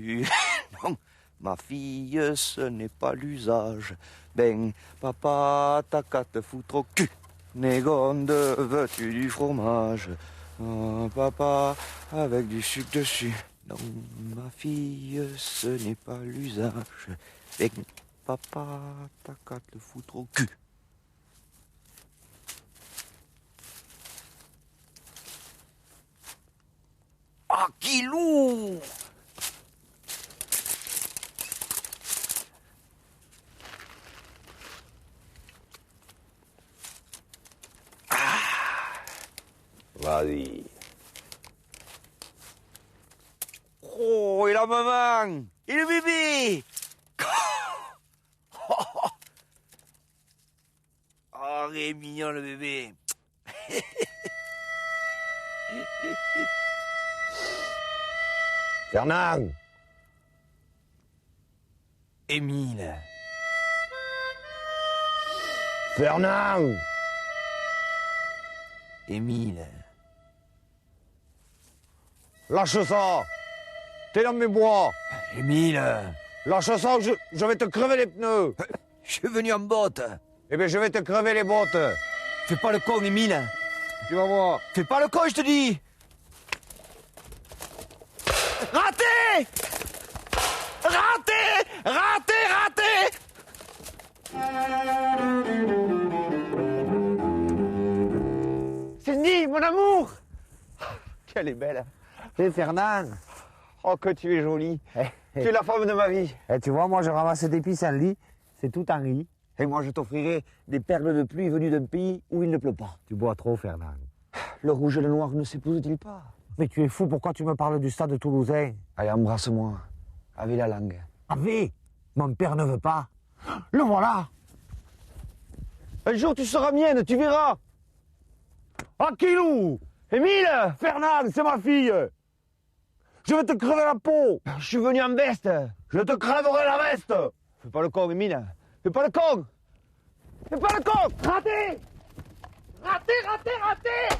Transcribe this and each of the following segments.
veux-tu? Non, ma fille, ce n'est pas l'usage. Ben, papa, t'as qu'à te foutre au cul. Négonde, veux-tu du fromage? Papa, avec du sucre dessus. Non, ma fille, ce n'est pas l'usage. Ben, papa, t'as qu'à te foutre au cul. Ah, Kilou! Vas-y. Oh, et la maman! Et le bébé! Oh, il est mignon le bébé. Fernand! Émile. Fernand! Émile. Lâche ça! T'es dans mes bois! Émile. Lâche ça, je vais te crever les pneus! Je suis venu en botte. Eh bien, je vais te crever les bottes! Fais pas le con, Émile. Tu vas voir! Fais pas le con, je te dis. Raté! Raté! Raté! Raté! Cindy, mon amour! Qu'elle est belle! C'est Fernand! Oh, que tu es jolie! Tu es la femme de ma vie! Tu vois, moi je ramasse des pissenlits, c'est tout en riz. Et moi, je t'offrirai des perles de pluie venues d'un pays où il ne pleut pas. Tu bois trop, Fernand. Le rouge et le noir ne s'épousent-ils pas? Mais tu es fou, pourquoi tu me parles du stade toulousain? Allez, embrasse-moi, avec la langue. Ave, mon père ne veut pas. Le voilà. Un jour, tu seras mienne, tu verras. Akilou, Émile! Fernand, c'est ma fille. Je vais te crever la peau. Je suis venu en veste. Je te crèverai la veste. Fais pas le con, Émile. Fais pas le con. Fais pas le con. Raté. Raté, raté, raté.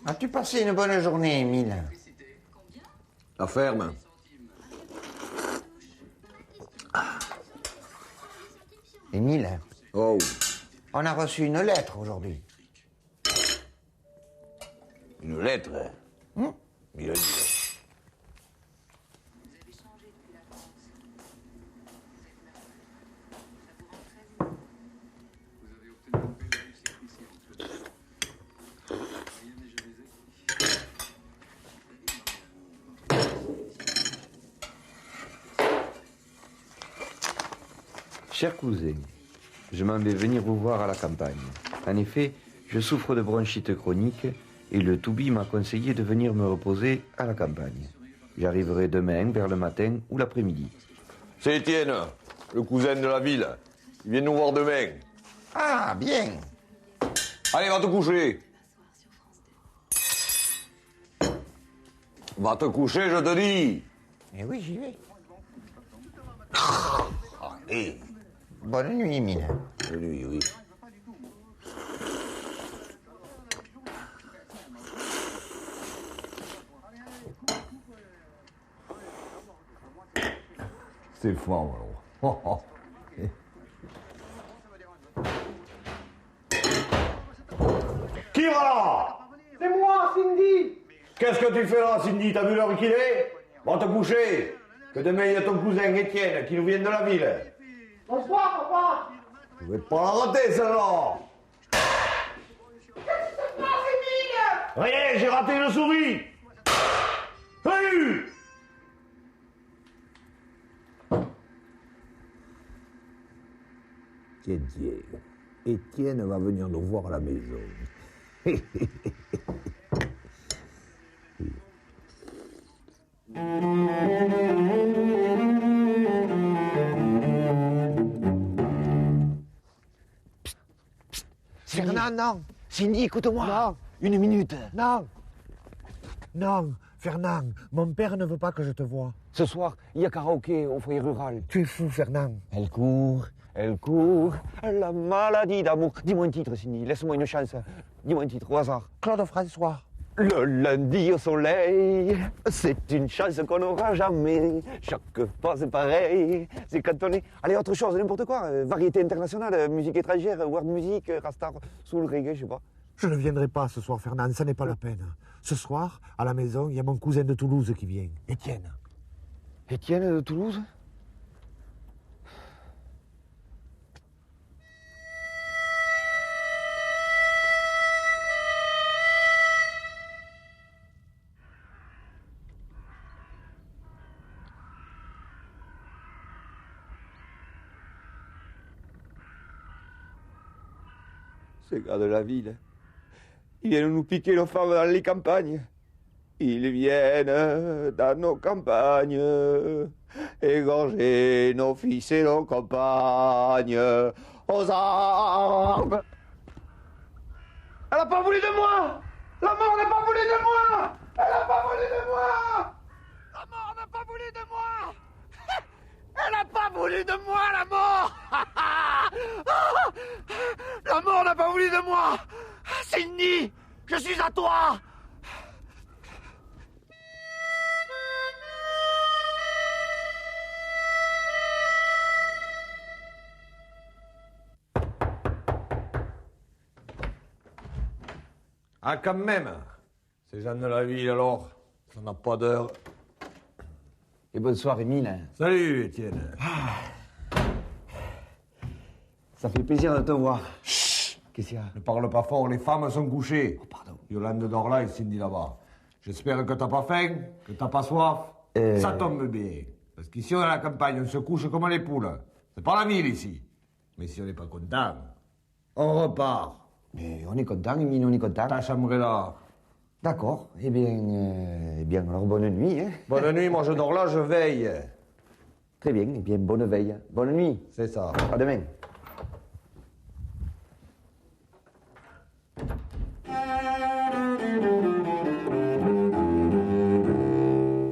As-tu passé une bonne journée, Émile? La ferme. Émile, Oh. on a reçu une lettre aujourd'hui. Une lettre. Il a dit. Cher cousin, je m'en vais venir vous voir à la campagne. En effet, je souffre de bronchite chronique et le Toubi m'a conseillé de venir me reposer à la campagne. J'arriverai demain vers le matin ou l'après-midi. C'est Étienne, le cousin de la ville. Il vient nous voir demain. Ah, bien. Allez, va te coucher. Va te coucher, je te dis. Eh oui, j'y vais. Allez. Bonne nuit, Émile. Bonne nuit, oui. C'est fort, alors. Qui va là? C'est moi, Cindy. Qu'est-ce que tu fais là, Cindy? T'as vu l'heure qu'il est? Va te coucher. Que demain, il y a ton cousin Étienne qui nous vient de la ville. Bonsoir, papa. Je vais pas la rater, celle-là. Rien, j'ai raté une souris. Salut! Tiens, tiens, Étienne va venir nous voir à la maison. Fernand, non. Cindy, écoute-moi. Non. Une minute. Non. Non, Fernand, mon père ne veut pas que je te voie. Ce soir, il y a karaoké au foyer rural. Tu es fou, Fernand. Elle court, la maladie d'amour. Dis-moi un titre, Cindy, laisse-moi une chance. Dis-moi un titre au hasard. Claude François. Le lundi au soleil, c'est une chance qu'on n'aura jamais. Chaque fois c'est pareil, c'est quand on est... Allez, autre chose, n'importe quoi. Variété internationale, musique étrangère, world music, rastar, soul, reggae, je sais pas. Je ne viendrai pas ce soir, Fernand, ça n'est pas la peine. Ce soir, à la maison, il y a mon cousin de Toulouse qui vient, Étienne. Étienne de Toulouse? Ces gars de la ville, ils viennent nous piquer nos femmes dans les campagnes. Ils viennent dans nos campagnes, égorger nos fils et nos compagnes aux armes. Elle n'a pas voulu de moi! La mort n'a pas voulu de moi! Elle n'a pas voulu de moi! La mort n'a pas voulu de moi! Elle n'a pas voulu de moi, la mort! La mort n'a pas voulu de moi! Cindy, je suis à toi! Ah, quand même. Ces gens de la ville, alors, ça n'a pas d'heure. Et bonsoir, Émile. Salut, Étienne. Ça fait plaisir de te voir. Chut. Qu'est-ce qu'il y a? Ne parle pas fort, les femmes sont couchées. Oh, pardon. Yolande dort là et Cindy là-bas. J'espère que t'as pas faim, que t'as pas soif. Ça tombe bien. Parce qu'ici, on est à la campagne, on se couche comme les poules. C'est pas la ville, ici. Mais si on n'est pas content, on repart. Mais on est content, Émile, on est content. Ta chambre est là. D'accord. Eh bien, alors bonne nuit. Hein. Bonne nuit, moi je dors là, je veille. Très bien, eh bien, bonne veille. Bonne nuit. C'est ça. À demain.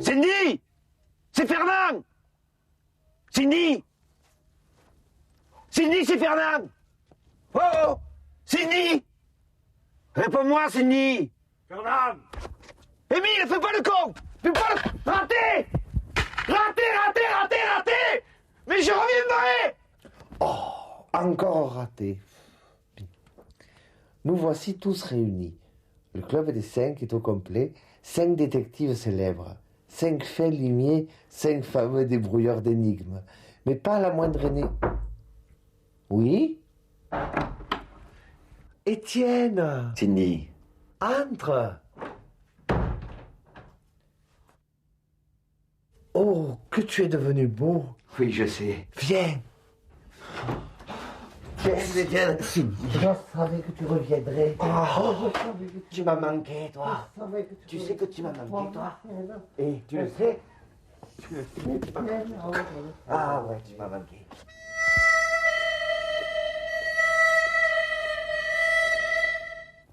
Cindy! C'est Fernand! Cindy! Cindy, c'est Fernand! Oh! Cindy! Réponds-moi, Cindy! Fernand! Émile, fais pas le con! Fais pas le... Raté! Raté! Mais je reviendrai! Oh, encore raté. Nous voici tous réunis. Le club des 5 est au complet. 5 détectives célèbres. 5 faits limiers, 5 fameux débrouilleurs d'énigmes. Mais pas la moindre Oui? Étienne! Cindy. Entre! Oh, que tu es devenu beau! Oui, je sais. Viens! Viens, Cindy. Je savais que tu reviendrais. Tu m'as manqué, toi. Tu sais que tu m'as manqué, toi. Et tu le sais? Ah ouais, tu m'as manqué.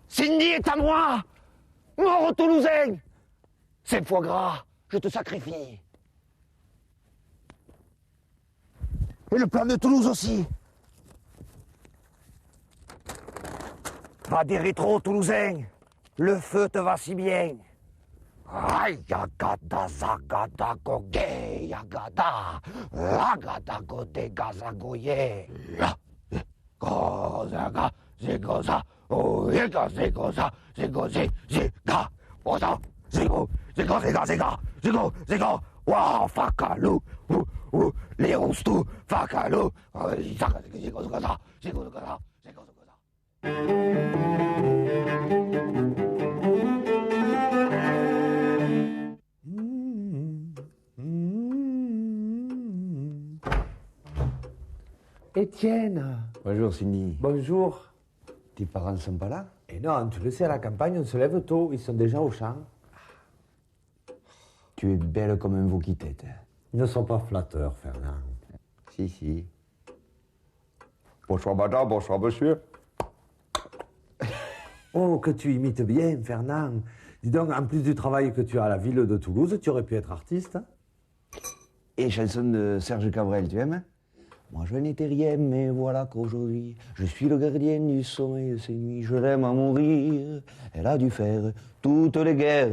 Cindy est à moi! Mort au Toulousain! C'est foie gras, je te sacrifie. Et le plan de Toulouse aussi. Va des rétros toulousains, le feu te va si bien. Aïe, yagada, zagada, goge, yagada, agada, gode, gaza, goye. Gozaga, zegoza, oh, yega, zegoza, zegoze, zega, oza, zego, zego, zega, zega, zego, zego, wow, fakalou, les roustou, fakalou, zega, zego, zego, zego, zego, Étienne! Bonjour Cindy. Bonjour. Tes parents ne sont pas là? Et non, tu le sais, à la campagne, on se lève tôt, ils sont déjà au champ. Tu es belle comme un veau qui tête. Ils ne sont pas flatteurs, Fernand. Si. Bonsoir madame, bonsoir monsieur. Oh, que tu imites bien, Fernand. Dis donc, en plus du travail que tu as à la ville de Toulouse, tu aurais pu être artiste. Hein? Et chanson de Serge Cabrel, tu aimes? Moi je n'étais rien, mais voilà qu'aujourd'hui, je suis le gardien du sommeil de ces nuits. Je l'aime à mourir, elle a dû faire toutes les guerres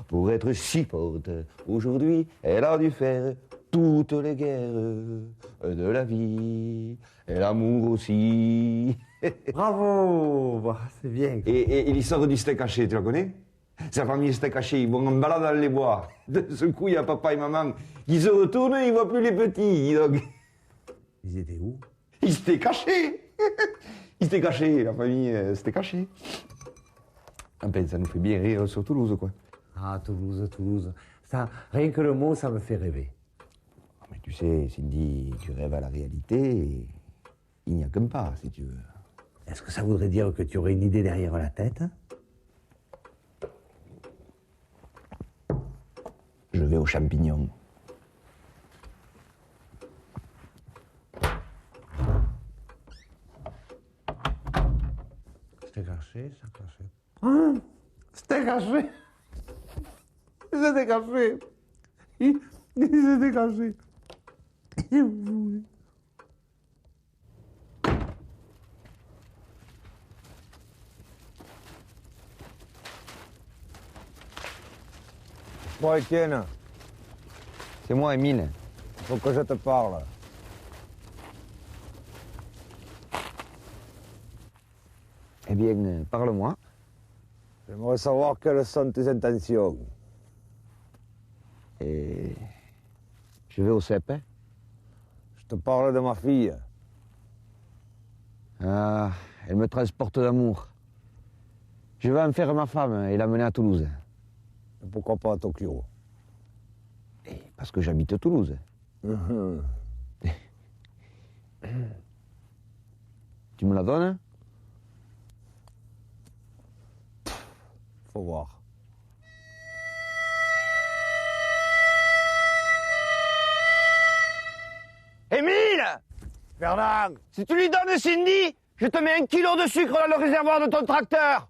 pour être si forte. Aujourd'hui, elle a dû faire toutes les guerres de la vie et l'amour aussi. Bravo, bah, c'est bien. Et l'histoire du steak haché, tu la connais? Sa famille steak haché, ils vont en balade dans les bois. De ce coup, il y a papa et maman qui se retournent et ils ne voient plus les petits. Donc... Ils étaient où? Ils s'étaient cachés. Ils s'étaient cachés, la famille s'était cachée. Enfin, ça nous fait bien rire sur Toulouse, quoi. Ah, Toulouse, Toulouse. Ça, rien que le mot, ça me fait rêver. Mais tu sais, Cindy, tu rêves à la réalité et il n'y a qu'un pas, si tu veux. Est-ce que ça voudrait dire que tu aurais une idée derrière la tête? Je vais aux champignons. C'était caché, ça caché. Ah, c'était caché. C'était caché. C'était caché. Bon, Étienne, C'est moi, Émile. il faut que je te parle. Eh bien, parle-moi. J'aimerais savoir quelles sont tes intentions. Et je vais au CEP. Hein. Je te parle de ma fille. Ah, elle me transporte d'amour. Je vais en faire ma femme et l'amener à Toulouse. Et pourquoi pas à Tokyo? Parce que j'habite Toulouse. Tu me la donnes? Faut voir. Émile! Fernand! Si tu lui donnes Cindy, je te mets 1 kilo de sucre dans le réservoir de ton tracteur.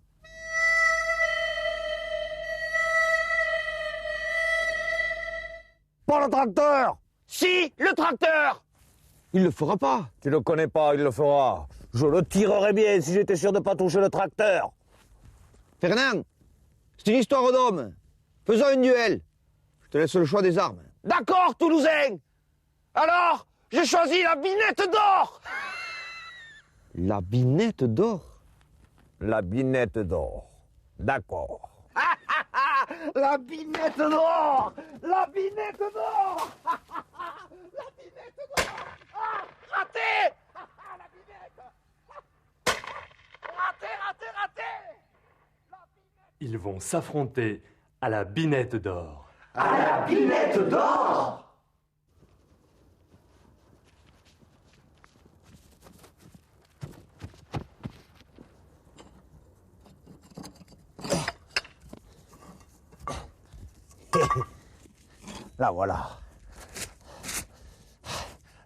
Pas le tracteur! Si, le tracteur! Il le fera pas. Tu le connais pas, il le fera. Je le tirerais bien si j'étais sûr de pas toucher le tracteur. Fernand, c'est une histoire d'homme. Faisons un duel. Je te laisse le choix des armes. D'accord, Toulousain. Alors, j'ai choisi la binette d'or. La binette d'or? La binette d'or. D'accord. La binette d'or. La binette d'or. La binette d'or. Ah, raté. La binette. Raté, raté, raté. Ils vont s'affronter à la binette d'or. À la binette d'or. La voilà.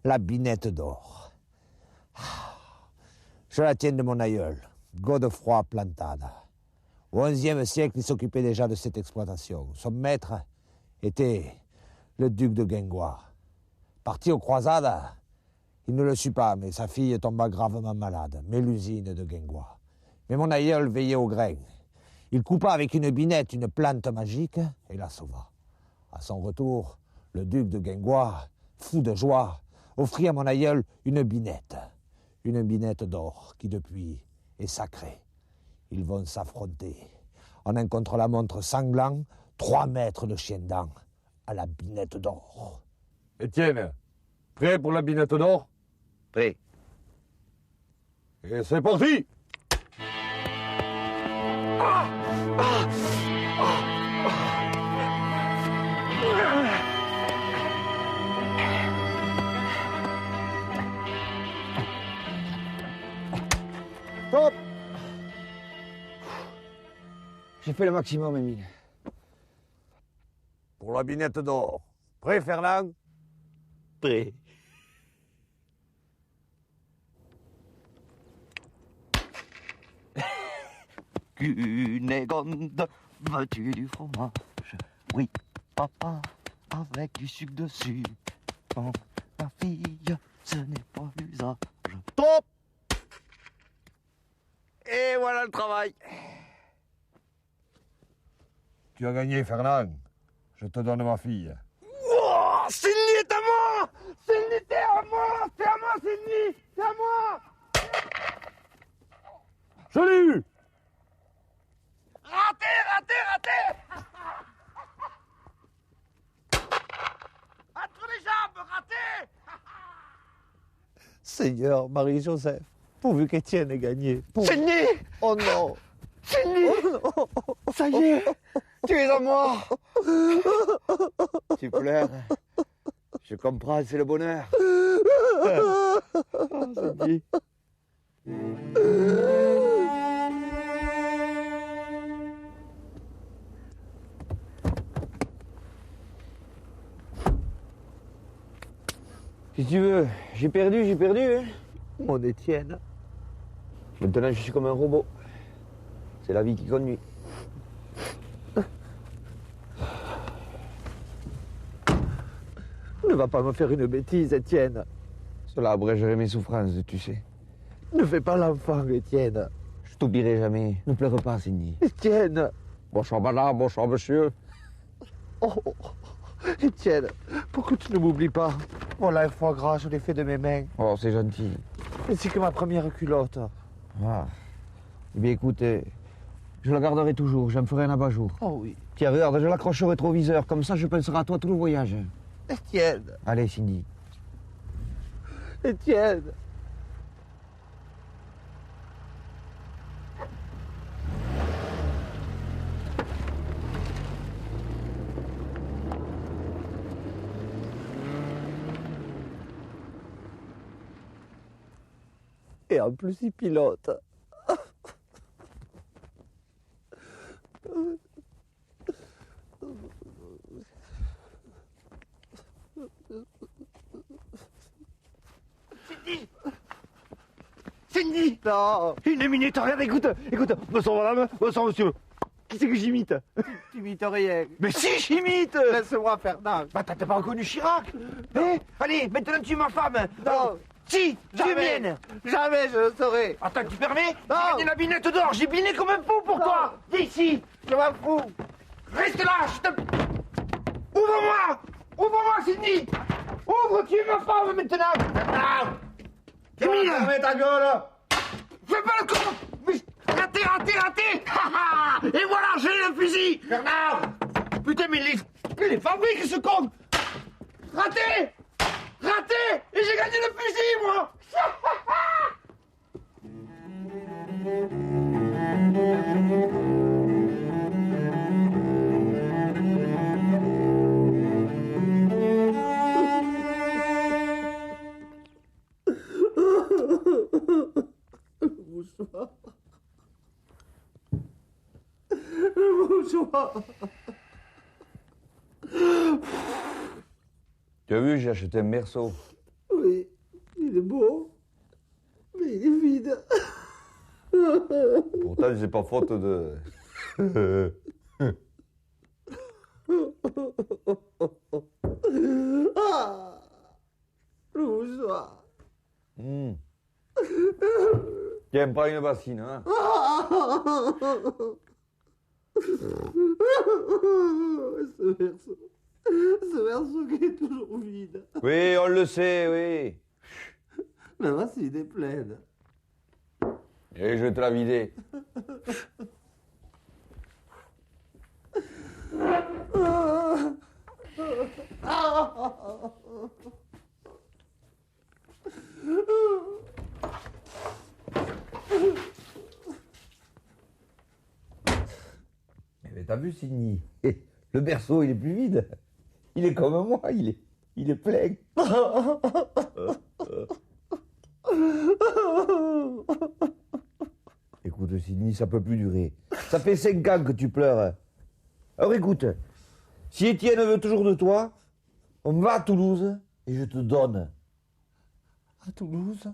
La binette d'or. Je la tiens de mon aïeul, Godefroy Plantada. Au XIe siècle, il s'occupait déjà de cette exploitation. Son maître était le duc de Guingois. Parti aux croisades, il ne le sut pas, mais sa fille tomba gravement malade, Mélusine de Guingois. Mais mon aïeul veillait au grain. Il coupa avec une binette une plante magique et la sauva. À son retour, le duc de Guingois, fou de joie, offrit à mon aïeul une binette d'or qui depuis est sacrée. Ils vont s'affronter en un contre-la-montre sanglant, 3 mètres de chien dent à la binette d'or. Étienne, prêt pour la binette d'or? Prêt. Et c'est parti! Stop! J'ai fait le maximum, Émile. Pour la binette d'or. Prêt, Fernand? Prêt. Cunégonde, veux-tu du fromage? Oui, papa, avec du sucre dessus. Non, ma fille, ce n'est pas l'usage. Top! Et voilà le travail. Tu as gagné, Fernand. Je te donne ma fille. Oh, Sydney est à moi! Sydney, t'es à moi! T'es à moi, Sydney! T'es à moi! Salut! Raté, raté, raté! Entre les jambes, raté! Seigneur Marie-Joseph, pourvu qu'Étienne ait gagné. Sydney! Oh non! Sydney! Oh non! Ça y est! Tu es à moi! Tu pleures. Je comprends, c'est le bonheur. Oh, Sydney. Si tu veux, j'ai perdu, hein. Mon Étienne. Maintenant, je suis comme un robot. C'est la vie qui conduit. Ne va pas me faire une bêtise, Étienne. Cela abrégerait mes souffrances, tu sais. Ne fais pas l'enfant, Étienne. Je t'oublierai jamais. Ne pleure pas, Sydney. Étienne. Bonsoir, madame. Bonsoir, monsieur. Oh, Étienne, pourquoi tu ne m'oublies pas? Voilà un foie gras, je l'ai fait de mes mains. Oh, c'est gentil. Ainsi que ma première culotte. Ah. Eh bien, écoute, je la garderai toujours. J'en ferai un abat-jour. Oh oui. Tiens, regarde, je l'accroche au rétroviseur. Comme ça, je penserai à toi tout le voyage. Étienne. Allez, Cindy. Étienne. Et en plus, il pilote. Sydney! Non. Une minute, regarde, écoute. Bonsoir madame, bonsoir monsieur. Qui c'est que j'imite? Tu imites rien. Mais si, j'imite! Laisse-moi, Fernand. Bah t'as pas reconnu Chirac? Eh, allez, maintenant tu es ma femme. Non. Si, tu es Jamais. mienne. Jamais je le saurai. Attends, tu permets? Non. J'ai gagné la binette d'or, j'ai biné comme un fou pour toi. Viens ici. Je m'en fous. Reste là, je te... Ouvre-moi! Ouvre-moi, Sydney! Ouvre, tu es ma femme maintenant! Maintenant! Émile! Fermez ta gueule! Fais pas le con! Mais... Raté! Et voilà, j'ai le fusil! Fernand! Putain, mais il est fabrique, ce con! Raté! Et j'ai gagné le fusil, moi! Tu as vu, j'ai acheté un berceau. Oui, il est beau, mais il est vide. Pourtant, c'est pas faute de... Ah, le mouchoir. Tiens, prends une bassine, hein. Ce verso qui est toujours vide. Oui, on le sait, oui. La bassine est pleine. Et je vais te la vider. Mais t'as vu, Sydney? Le berceau, il est plus vide. Il est comme moi, il est plein. Écoute, Sydney, ça peut plus durer. Ça fait 5 ans que tu pleures. Alors écoute, si Étienne veut toujours de toi, on va à Toulouse et je te donne. À Toulouse?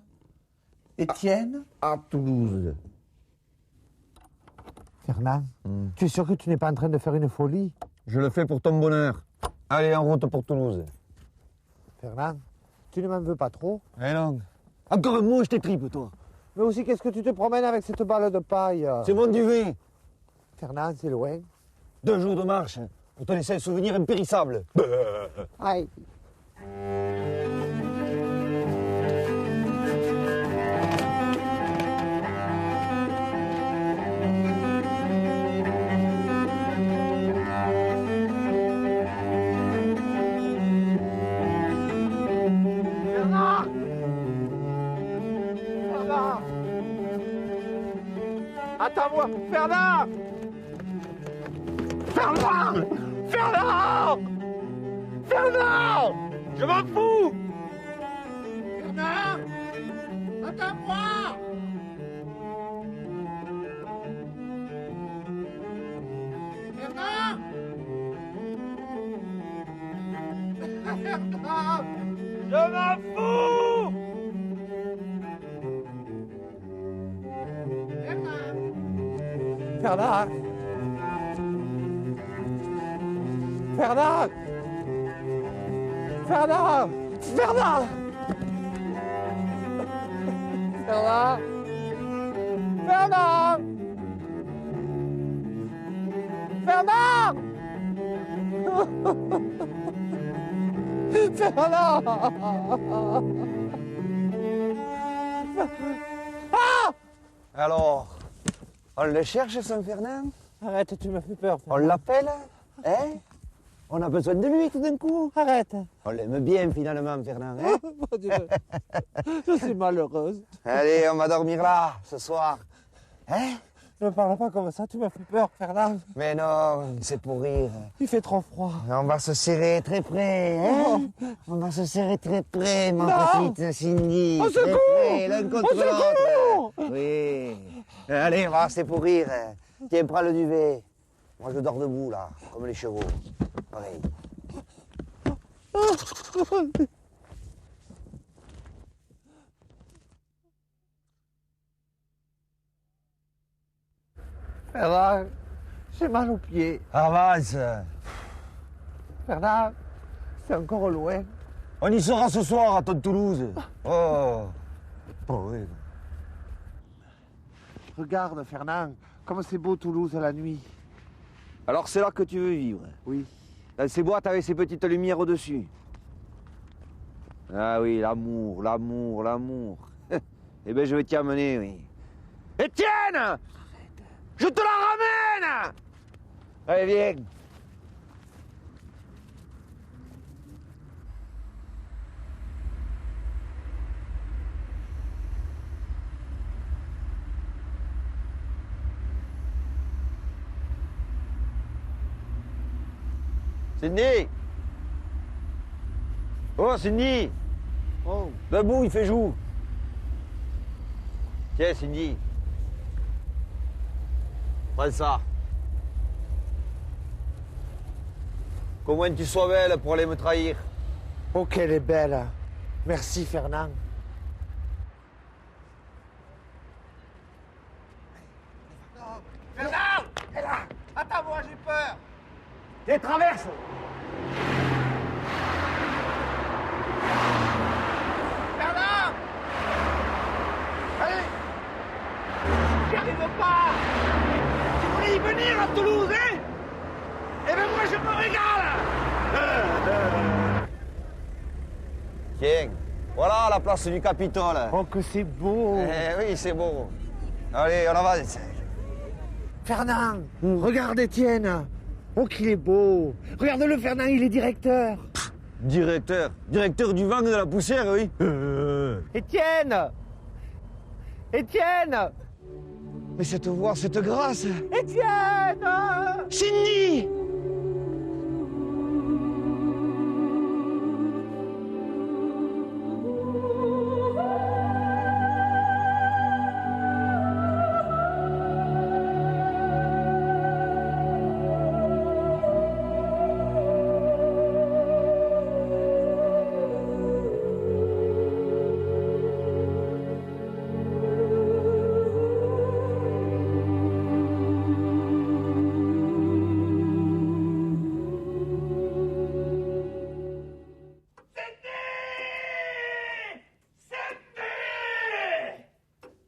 Étienne? À Toulouse. Fernand, tu es sûr que tu n'es pas en train de faire une folie? Je le fais pour ton bonheur. Allez, en route pour Toulouse. Fernand, tu ne m'en veux pas trop? Eh non. Encore un mot, je t'étripe, toi. Mais aussi, qu'est-ce que tu te promènes avec cette balle de paille? C'est mon duvet. Fernand, c'est loin. 2 jours de marche pour te laisser un souvenir impérissable. Aïe. Attends-moi, Fernand! Fernand! Fernand! Fernand! Je m'en fous! Fernand! Attends-moi! Fernand! Fernand! Je m'en fous! Fernand! Fernand! Fernand! Fernand! Fernand! Fernand! Fernand! Fernand! Ah! Alors, on le cherche, Saint-Fernand? Arrête, tu me fais peur. On l'appelle? Hein? On a besoin de lui tout d'un coup? Arrête. On l'aime bien finalement, Fernand, hein? Mon Dieu, je suis malheureuse. Allez, on va dormir là, ce soir. Hein? Ne parle pas comme ça, tu me fais peur, Fernand. Mais non, c'est pour rire. Il fait trop froid. On va se serrer très près, hein? On va se serrer très près, ma petite Cindy. Au Très secours! près, l'un contre l'autre. Oui. Allez, on va, c'est pour rire. Tiens, prends le duvet. Moi, je dors debout, là, comme les chevaux. Pareil. Fernand, j'ai mal aux pieds. Avance. Fernand, c'est encore loin. On y sera ce soir à Toulouse. Oh. Oh, oui. Regarde, Fernand, comme c'est beau Toulouse la nuit. Alors c'est là que tu veux vivre? Oui. Dans ces boîtes avec ces petites lumières au-dessus. Ah oui, l'amour, l'amour, l'amour. Eh bien, je vais t'y amener, oui. Étienne! Je te la ramène! Allez, viens. Cindy! Oh, Cindy! Oh, Debout, il fait jour. Tiens, Cindy. Prends ça. Comment tu sois belle pour aller me trahir. oh qu'elle est belle. Merci, Fernand. Fernand! Elle là! Attends-moi, j'ai peur! Les traverses. Fernand! Allez! J'y arrive pas! Tu voulais y venir à Toulouse, hein? Eh bien, moi, je me régale. Tiens, voilà la place du Capitole. Oh, que c'est beau! Eh oui, c'est beau. Allez, on avance. Fernand! Regarde Étienne! Oh, qu'il est beau! Regarde-le, Fernand, il est directeur! Directeur du vent et de la poussière, oui. Étienne! Étienne! Mais cette voix, cette grâce. Étienne! Cindy!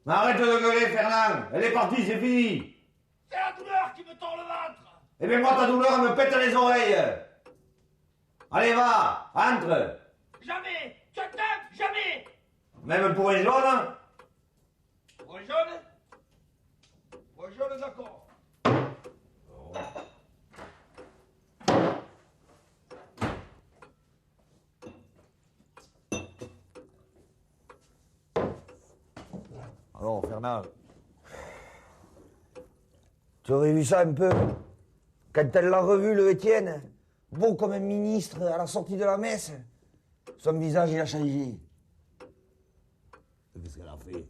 Mais arrête de gueuler, Fernand. Elle est partie, c'est fini. C'est la douleur qui me tord le ventre. Eh bien, moi, ta douleur me pète les oreilles. Allez, va, entre. Jamais. Je t'aime, jamais. Même pour un jaune. Pour un jaune. Pour un jaune, d'accord. Alors, Fernand, tu aurais vu ça un peu quand elle l'a revu, le Étienne, beau comme un ministre à la sortie de la messe. Son visage, il a changé. Qu'est-ce qu'elle a fait?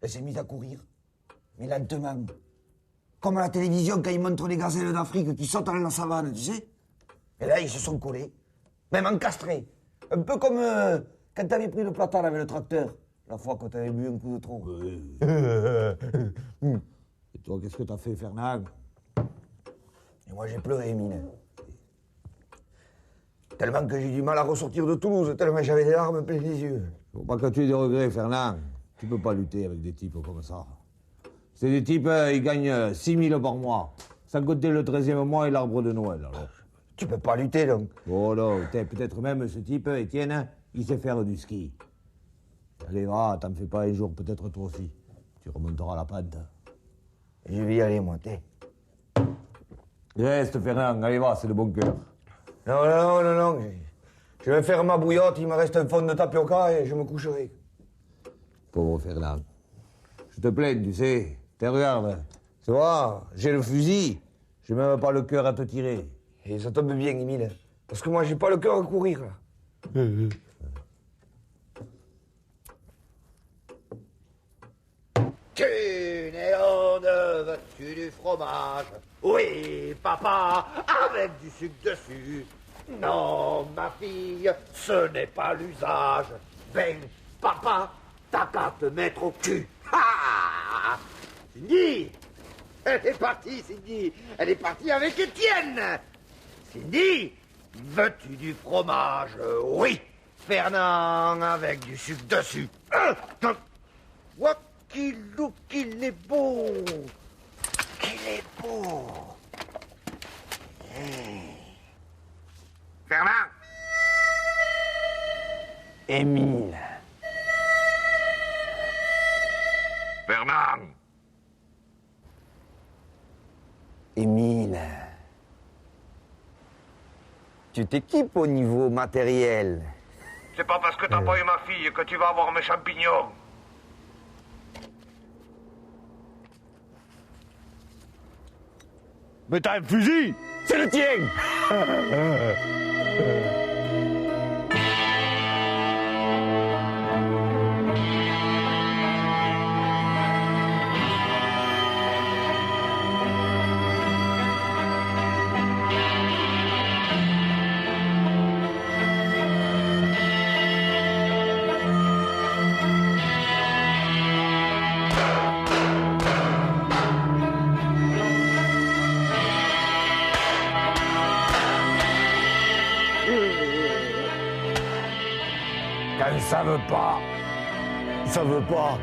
Elle s'est mise à courir, mais lentement. Comme à la télévision quand ils montrent les gazelles d'Afrique qui sautent dans la savane, tu sais. Et là, ils se sont collés, même encastrés. Un peu comme quand t'avais pris le platane avec le tracteur. La fois que t'avais bu un coup de trop. Et toi, qu'est-ce que t'as fait, Fernand? Et moi, j'ai pleuré, Mine. Tellement que j'ai eu du mal à ressortir de Toulouse, tellement j'avais des larmes plein les yeux. Faut pas que tu aies des regrets, Fernand. Tu peux pas lutter avec des types comme ça. C'est des types, ils gagnent 6 000 par mois. Sans compter le 13e mois et l'arbre de Noël, alors. Tu peux pas lutter, donc. Oh non, peut-être même ce type, Étienne, il sait faire du ski. Allez, va, t'en fais pas un jour, peut-être toi aussi. Tu remonteras la pente. Je vais y aller, moi, t'es. Reste, Fernand, allez, va, c'est de bon cœur. Non. Je vais faire ma bouillotte, il me reste un fond de tapioca et je me coucherai. Pauvre Fernand. Je te plains, tu sais. T'es, regarde. Tu vois, j'ai le fusil. J'ai même pas le cœur à te tirer. Et ça tombe bien, Émile. Parce que moi, j'ai pas le cœur à courir, là. Cunégonde, veux-tu du fromage? Oui, papa, avec du sucre dessus. Non, ma fille, ce n'est pas l'usage. Ben, papa, t'as qu'à te mettre au cul. Ah! Cindy! Elle est partie, Cindy. Elle est partie avec Étienne. Cindy, veux-tu du fromage? Oui. Fernand, avec du sucre dessus. What? Qu'il est beau! Qu'il est beau! Fernand! Émile. Fernand! Émile. Tu t'équipes au niveau matériel. C'est pas parce que t'as pas eu ma fille que tu vas avoir mes champignons. Mais t'as un fusil! C'est le tien! Quand ça veut pas, ça veut pas.